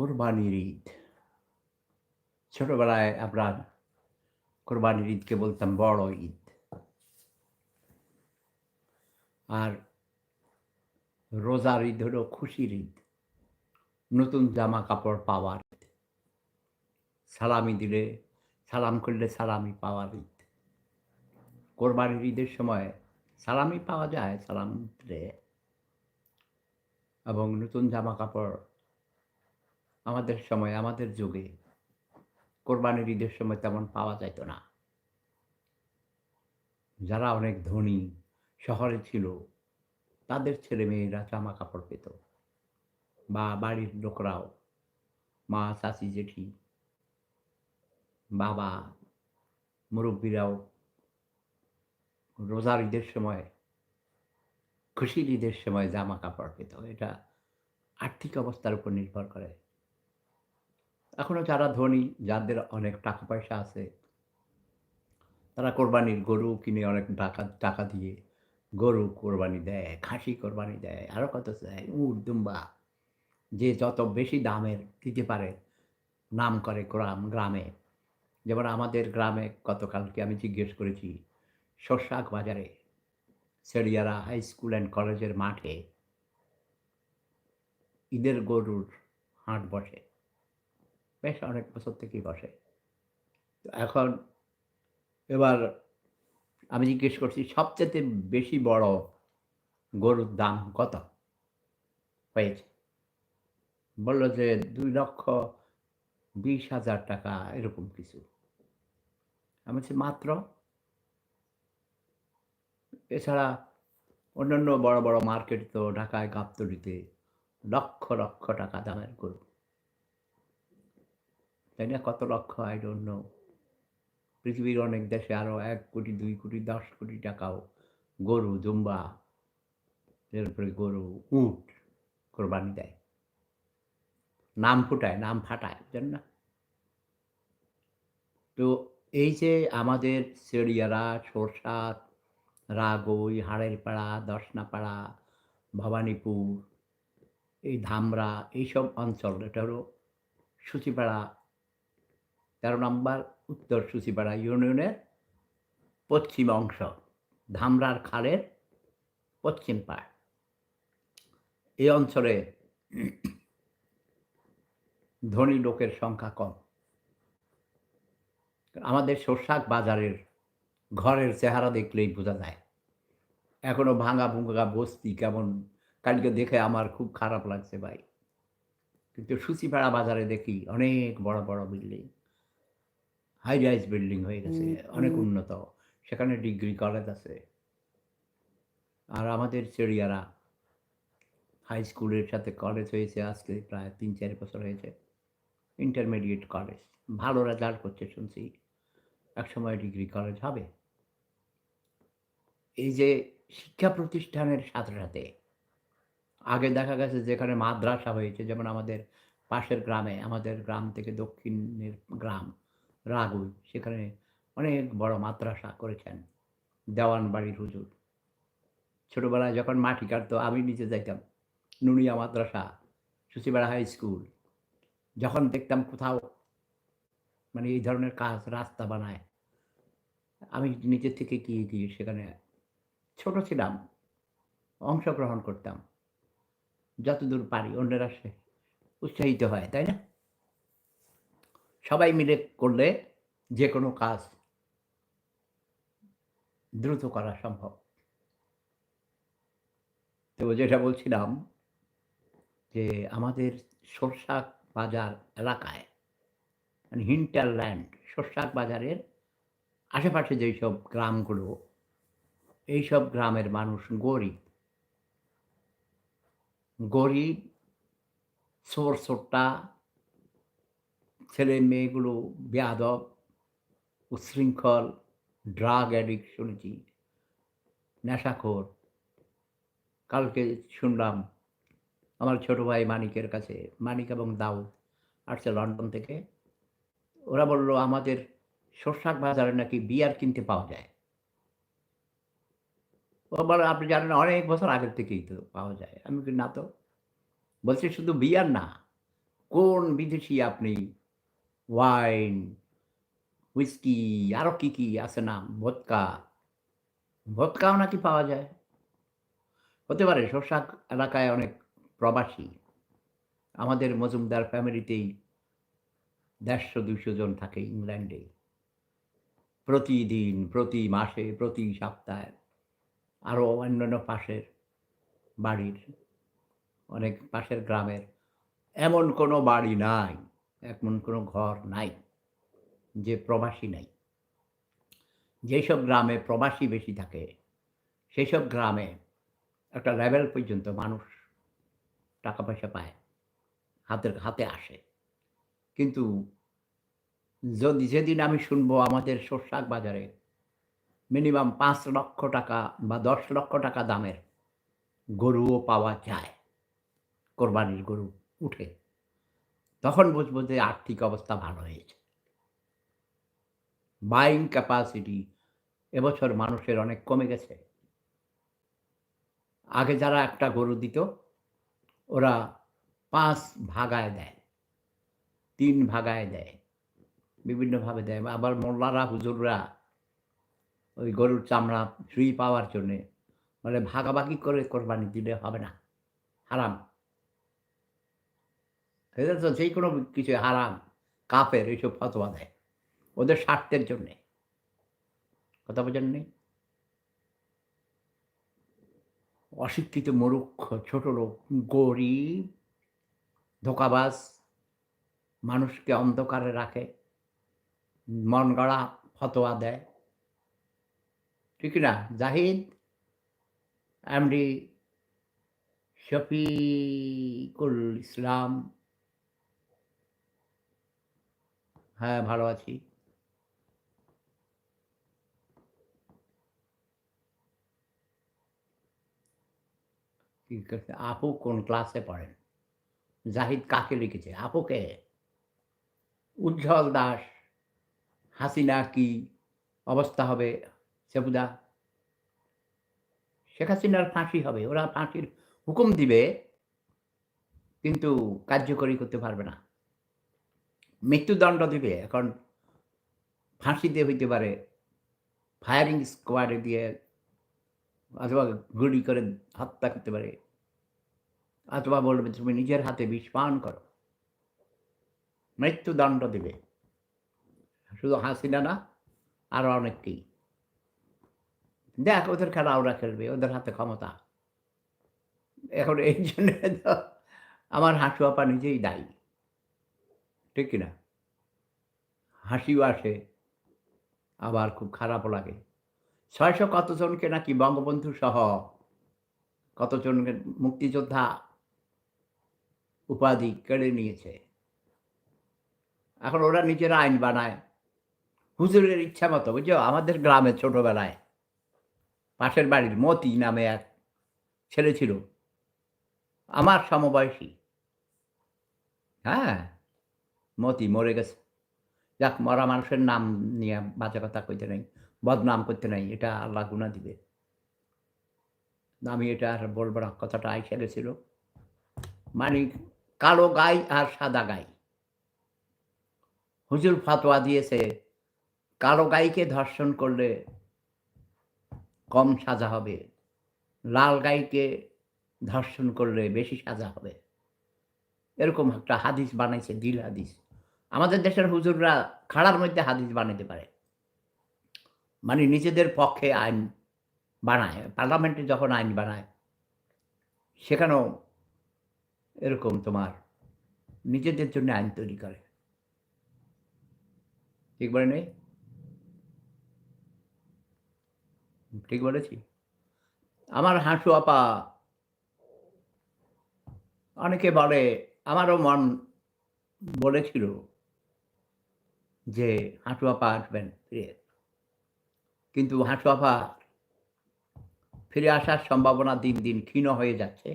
কোরবানির ঈদ। ছোটবেলায় আমরা কোরবানির ঈদকে বলতাম বড় ঈদ। আর রোজার ঈদ হলো খুশির ঈদ। নতুন জামা কাপড় পাওয়ার ঈদ। সালামি দিলে সালাম করলে সালামি পাওয়ার ঈদ। কোরবানির ঈদের সময় সালামি পাওয়া যায় সালাম দিলে এবং নতুন জামা কাপড় আমাদের সময় আমাদের যুগে কোরবানির ঈদের সময় তেমন পাওয়া যাইত না। যারা অনেক ধনী শহরে ছিল তাদের ছেলেমেয়েরা জামা কাপড় পেত বা বাড়ির লোকরাও মা, চাচি, জেঠি, বাবা, মুরব্বিরাও রোজার ঈদের সময়, খুশির ঈদের সময় জামা কাপড় পেত। এটা আর্থিক অবস্থার উপর নির্ভর করে। এখনো যারা ধনী, যাদের অনেক টাকা পয়সা আছে, তারা কোরবানির গরু কিনে অনেক টাকা টাকা দিয়ে গরু কোরবানি দেয়, খাসি কোরবানি দেয়, আরও কত দেয়, উট, দুম্বা। যে যত বেশি দামের দিতে পারে নাম করে গ্রামে। যেমন আমাদের গ্রামে গতকালকে আমি জিজ্ঞেস করেছি, শস্যাক বাজারে সেরিয়ারা হাই স্কুল অ্যান্ড কলেজের মাঠে ঈদের গরুর হাট বসে। বেশ অনেক বছর থেকেই বসে। তো এখন এবার আমি জিজ্ঞেস করছি সবচাইতে বেশি বড় গরুর দাম কত হয়েছে? বলল যে ২,২০,০০০ টাকা এরকম কিছু। আমি বলছি মাত্র? এছাড়া অন্যান্য বড়, বড় মার্কেট তো ঢাকায় গাবতলীতে লক্ষ, লক্ষ টাকা দামের গরু। তাই না? কত লক্ষ I don't know। পৃথিবীর অনেক দেশে আরো ১,০০,০০,০০০, ২,০০,০০,০০০, ১০,০০,০০,০০০ টাকাও গরু, দুম্বা, এরপরে গরু, উট কোরবানি দেয়। নাম ফুটায়, নাম ফাটায়, বুঝেন না? তো এই যে আমাদের চেড়িয়ারা, সরসাত, রাগই, হাড়েরপাড়া, দশনাপাড়া, ভবানীপুর, এই ধামরা, এইসব অঞ্চল, এটা হলো সূচিপাড়া ১৩ নম্বর উত্তর সূচিপাড়া ইউনিয়নের পশ্চিম অংশ, ধামরার খালের পশ্চিম পাড়। এই অঞ্চলে ধনী লোকের সংখ্যা কম। আমাদের শস্যাক বাজারের ঘরের চেহারা দেখলেই বোঝা যায়। এখনো ভাঙা-ভুঙা বস্তি কেমন, কালকে দেখে আমার খুব খারাপ লাগছে ভাই। কিন্তু সূচিপাড়া বাজারে দেখি অনেক বড়, বড় বিল্ডিং, হাই রাইজ বিল্ডিং হয়ে গেছে, অনেক উন্নত। সেখানে ডিগ্রি কলেজ আছে। আর আমাদের চেড়িয়ারা হাই স্কুলের সাথে কলেজ হয়েছে আজকে প্রায় ৩-৪ বছর হয়েছে। Intermediate college. ভালো রেজাল্ট করছে শুনছি। একসময় ডিগ্রি কলেজ হবে। এই যে শিক্ষা প্রতিষ্ঠানের সাথে, সাথে আগে দেখা গেছে যেখানে মাদ্রাসা হয়েছে, যেমন আমাদের পাশের গ্রামে, আমাদের গ্রাম থেকে দক্ষিণের গ্রাম রাগুই, সেখানে অনেক বড় মাদ্রাসা করেছেন দেওয়ানবাড়ির হুজুর। ছোটবেলায় যখন মাটি কাটতো আমি নিচে যাইতাম। নুনিয়া মাদ্রাসা, সূচিপাড়া হাই স্কুল। যখন দেখতাম কোথাও মানে এই ধরনের কাজ, রাস্তা বানায়, আমি নিজে থেকে গিয়ে, গিয়ে সেখানে ছোট ছিলাম, অংশগ্রহণ করতাম। যতদূর পারি অন্যরা উৎসাহিত হয়, তাই না? সবাই মিলে করলে যেকোনো কাজ দ্রুত করা সম্ভব। তো যেটা বলছিলাম যে আমাদের সরষাক বাজার এলাকায় মানে হিন্টারল্যান্ড, সরষাক বাজারের আশেপাশে যেইসব গ্রামগুলো, এইসব গ্রামের মানুষ গরিব। গরিব, চোর-চোট্টা, ছেলে-মেয়েগুলো বেয়াদব, উচ্ছৃঙ্খল, ড্রাগ অ্যাডিক্ট শুনেছি, নেশাখোর। কালকে শুনলাম আমার ছোট ভাই মানিকের কাছে, মানিক এবং দাউদ আসছে লন্ডন থেকে। ওরা বলল আমাদের সরষাক বাজারে নাকি বিয়ার কিনতে পাওয়া যায়। ও বলে আপনি জানেন অনেক বছর আগের থেকেই তো পাওয়া যায়। আমি বলি না তো। বলছে শুধু বিয়ার না, কোন বিদেশি আপনি ওয়াইন, হুইস্কি আরো কি আছে নাম ভোদকা, ভোদকাও নাকি পাওয়া যায়। হতে পারে শোশাক এলাকায় অনেক প্রবাসী। আমাদের মজুমদার ফ্যামিলিতেই ১৫০-২০০ জন থাকে ইংল্যান্ডে। প্রতিদিন, প্রতি মাসে, প্রতি সপ্তাহে আরো অন্যান্য পাশের বাড়ির, অনেক পাশের গ্রামের এমন কোনো বাড়ি নাই, এমন কোনো ঘর নাই যে প্রবাসী নাই। যেসব গ্রামে প্রবাসী বেশি থাকে, সেসব গ্রামে একটা লেভেল পর্যন্ত মানুষ টাকা-পয়সা পায়, হাতে আসে। কিন্তু যেদিন আমি শুনবো আমাদের সরষার বাজারে মিনিমাম ৳৫,০০,০০০ বা ৳১০,০০,০০০ দামের গরুও পাওয়া যায়, কোরবানির গরু উঠে, তখন বুঝবো যে আর্থিক অবস্থা ভালো হয়েছে। বাইং ক্যাপাসিটি এবছর মানুষের অনেক কমে গেছে। আগে যারা একটা গরু দিত, ওরা ৫ ভাগায় দেয়, ৩ ভাগায় দেয়, বিভিন্নভাবে দেয়। আবার মোল্লারা, হুজুররা ওই গরুর চামড়া ফ্রি পাওয়ার জন্যে বলে ভাগাভাগি করে কোরবানি দিলে হবে না, হারাম। এদের তো যেকোনো কিছু হারাম, কাফের এইসব ফতোয়া দেয়। ওদের স্বার্থের জন্যে। কথা বোঝেন নাই? অশিক্ষিত মূর্খ, ছোট লোক, গরিব, ধোঁকাবাজ, মানুষকে অন্ধকারে রাখে, মন গড়া ফতোয়া দেয়। ঠিক না? জাহিদ, এমডি শফিকুল ইসলাম। হ্যাঁ, ভালো আছি। ঠিক আছে। আপু কোন ক্লাসে পড়েন? জাহিদ কাকে লিখেছে? আপুকে? উজ্জ্বল দাস, হাসিনা কি অবস্থা হবে? সেবুদা, শেখ হাসিনার ফাঁসি হবে। ওরা ফাঁসির হুকুম দিবে, কিন্তু কার্যকরী করতে পারবে না। মৃত্যুদণ্ড দিবে। এখন ফাঁসিতে হইতে পারে, ফায়ারিং স্কোয়াডে দিয়ে অথবা গুলি করে হত্যা করতে পারে। অথবা বলবে তুমি নিজের হাতে বিষ পান করো। মৃত্যুদণ্ড দিবে। শুধু হাসিনা না, আরো অনেককেই। দেখ ওদের খেলা ওরা খেলবে, ওদের হাতে ক্ষমতা। এখন এই জন্যে তো আমার হাসু আপা নিজেই দায়ী। ঠিক কি না? হাসিও আসে, আবার খুব খারাপও লাগে। ৬০০ কতজনকে নাকি বঙ্গবন্ধু সহ কতজনকে মুক্তিযোদ্ধা উপাধি কেড়ে নিয়েছে। এখন ওরা নিজেরা আইন বানায়। হুজুরের ইচ্ছা মতো, বুঝছো? আমাদের গ্রামে ছোটবেলায় পাশের বাড়ির মতি নামে এক ছেলে ছিল, আমার সমবয়সী। হ্যাঁ? মতি মরে গেছে। যাক, মরা মানুষের নাম নিয়ে বাজে কথা কইতে নাই, বদনাম করতে নাই। এটা আল্লাহ গুনাহ দিবে। আমি এটা আর বলব না, কথাটা আইসা গেছিল। মানে কালো গাই আর সাদা গাই। হুজুর ফতোয়া দিয়েছে, কালো গাইকে ধর্ষণ করলে কম সাজা হবে। লাল গাইকে ধর্ষণ করলে বেশি সাজা হবে। এরকম একটা হাদিস বানাইছে, দিল হাদিস। আমাদের দেশের হুজুররা খাড়ার মধ্যে হাদিস বানাইতে পারে। মানে নিজেদের পক্ষে আইন বানায়। পার্লামেন্টে যখন আইন বানায়, সেখানেও এরকম তোমার নিজেদের জন্য আইন তৈরি করে। ঠিক বলে নেই? ঠিক বলেছি? আমার হাঁসু আপা অনেকে বলে, আমারও মন বলেছিল যে হাঁটু আপা আসবেন ফিরে। কিন্তু হাঁটু আপা ফিরে আসার সম্ভাবনা দিন, দিন ক্ষীণ হয়ে যাচ্ছে।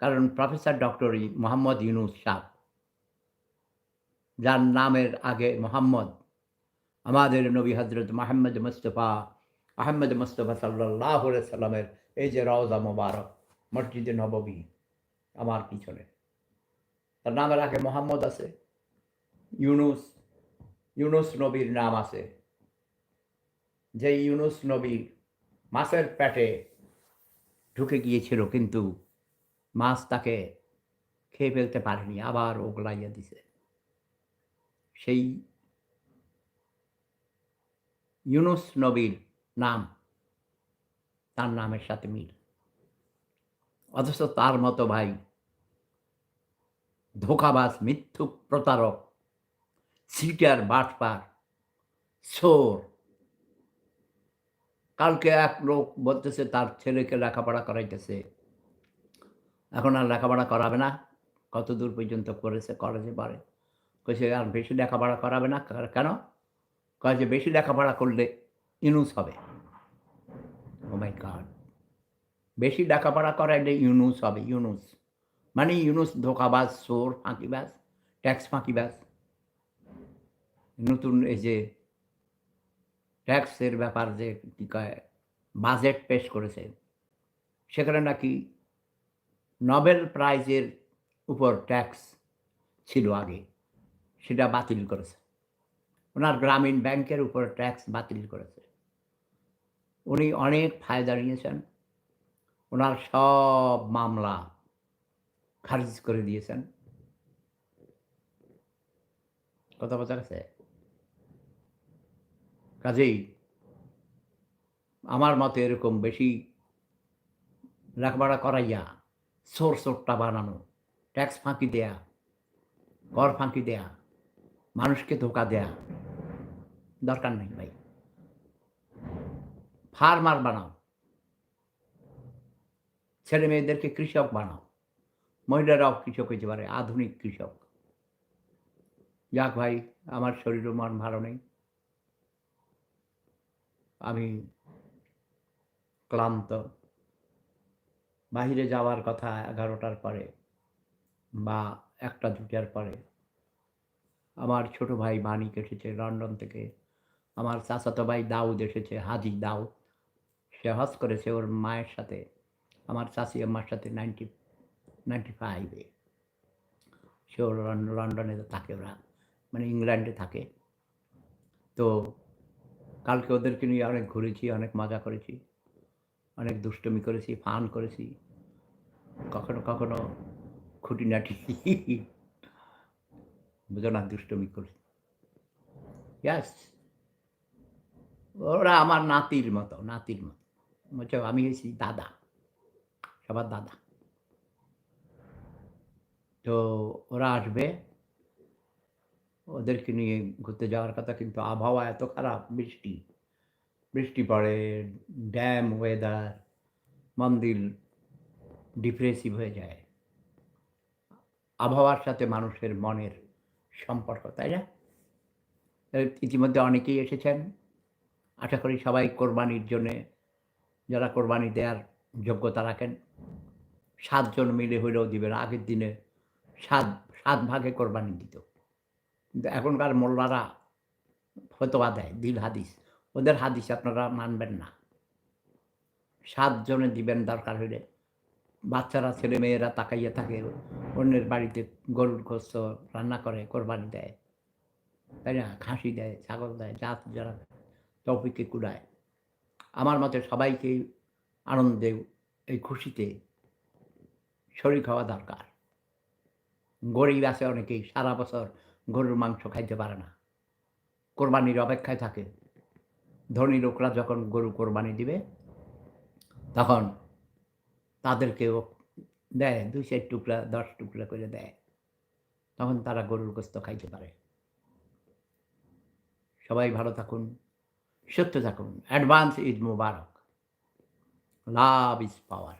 কারণ professor doctor Mohammad Yunus sub, যার নামের আগে মোহাম্মদ, আমাদের নবী হযরত মুহাম্মদ মুস্তাফা আহমদ মুস্তাফা সাল্লাল্লাহু আলাইহি সাল্লামের এই যে রওজা মোবারক, মসজিদে নববী আমার পিছনে। তার নামের আগে মোহাম্মদ আছে, ইউনুস, ইউনুস নবীর নাম আছে। যে ইউনুস নবী মাছের পেটে ঢুকে গিয়েছিল, কিন্তু মাছ তাকে খেয়ে ফেলতে পারেনি, আবার ওগলাইয়া দিছে। সেই ইউনুস নবীর নাম তার নামের সাথে মিল। অথচ তার মতো ভাই ধোঁকাবাজ, মিথ্যুক, প্রতারক, সিটার, বাটপার, চোর। কালকে এক লোক বলতেছে তার ছেলেকে লেখাপড়া করাইতেছে। এখন আর লেখাপড়া করাবে না। কতদূর পর্যন্ত করেছে, কলেজে পড়ে। কইছে আর বেশি লেখাপড়া করাবে না। কেন? কয় যে বেশি লেখাপড়া করলে ইউনুস হবে। ও মাই গড! বেশি লেখাপড়া করাইলে ইউনুস হবে, ইউনুস। মানে ইউনুস ধোঁকাবাজ, চোর, ফাঁকিবাজ, ট্যাক্স ফাঁকিবাজ। নতুন এই যে ট্যাক্সের ব্যাপার যে কি কয় বাজেট পেশ করেছে, সেখানে নাকি নোবেল প্রাইজের উপর ট্যাক্স ছিল আগে, সেটা বাতিল করেছে। ওনার গ্রামীণ ব্যাংকের উপর ট্যাক্স বাতিল করেছে। উনি অনেক ফায়দা নিয়েছেন। ওনার সব মামলা খারিজ করে দিয়েছেন। কথা বোঝা গেছে? কাজেই আমার মতে এরকম বেশি লেখাপড়া করাইয়া সোরটা বানানো, ট্যাক্স ফাঁকি দেয়া, কর ফাঁকি দেয়া, মানুষকে ধোঁকা দেয়া দরকার নেই ভাই। ফার্মার বানাও, ছেলে মেয়েদেরকে কৃষক বানাও, মহিলারাও কৃষক হইতে পারে, আধুনিক কৃষক। যাক ভাই, আমার শরীর ও মন ভালো নেই। আমি ক্লান্ত। বাহিরে যাওয়ার কথা ১১টার পরে বা ১টা-২টার পরে। আমার ছোট ভাই মানিক এসেছে লন্ডন থেকে। আমার চাচাতো ভাই দাউদ এসেছে, হাজী দাউদ। সে হজ করেছে ওর মায়ের সাথে, আমার চাচি আম্মার সাথে 95 এ। সে লন্ডনে থাকে, ওরা মানে ইংল্যান্ডে থাকে। তো কালকে ওদেরকে নিয়ে অনেক ঘুরেছি, অনেক মজা করেছি, অনেক দুষ্টুমি করেছি, ফান করেছি। কখনো, কখনো খুঁটিনাটি বুঝো না, দুষ্টুমি করেছি। ইয়াস! ওরা আমার নাতির মতো, নাতির মতো। বুঝছো? আমি হইছি দাদা, সবার দাদা। তো ওরা আসবে, ওদেরকে নিয়ে ঘুরতে যাওয়ার কথা, কিন্তু আবহাওয়া এত খারাপ, বৃষ্টি, বৃষ্টি পড়ে, ড্যাম ওয়েদার, মন্দির ডিপ্রেসিভ হয়ে যায়। আবহাওয়ার সাথে মানুষের মনের সম্পর্ক, তাই না? ইতিমধ্যে অনেকেই এসেছেন। আশা করি সবাই কোরবানির জন্যে, যারা কোরবানি দেয়ার যোগ্যতা রাখেন, ৭ জন মিলে হইলেও দিবেন। আগের দিনে ৭ ভাগে কোরবানি দিত। কিন্তু এখনকার মোল্লারা ফতোয়া দেয়, বিল হাদিস। ওদের হাদিস আপনারা মানবেন না। ৭ জনে দিবেন দরকার হইলে। বাচ্চারা, ছেলেমেয়েরা তাকাইয়া থাকে, অন্যের বাড়িতে গরুর গোশত রান্না করে, কোরবানি দেয়, তাই না? খাসি দেয়, ছাগল দেয়, যারা তৌফিকে কুলায়। আমার মতে সবাইকেই আনন্দে, এই খুশিতে শরিক হওয়া দরকার। গরিব আছে অনেকেই, সারা বছর গরুর মাংস খাইতে পারে না, কোরবানির অপেক্ষায় থাকে। ধনী লোকরা যখন গরু কোরবানি দিবে, তখন তাদেরকেও দেয় ২-৪ টুকরা, ১০ টুকরা করে দেয়। তখন তারা গরুর গোশত খাইতে পারে। সবাই ভালো থাকুন, সুস্থ থাকুন। Advance Eid Mubarak. Love is power.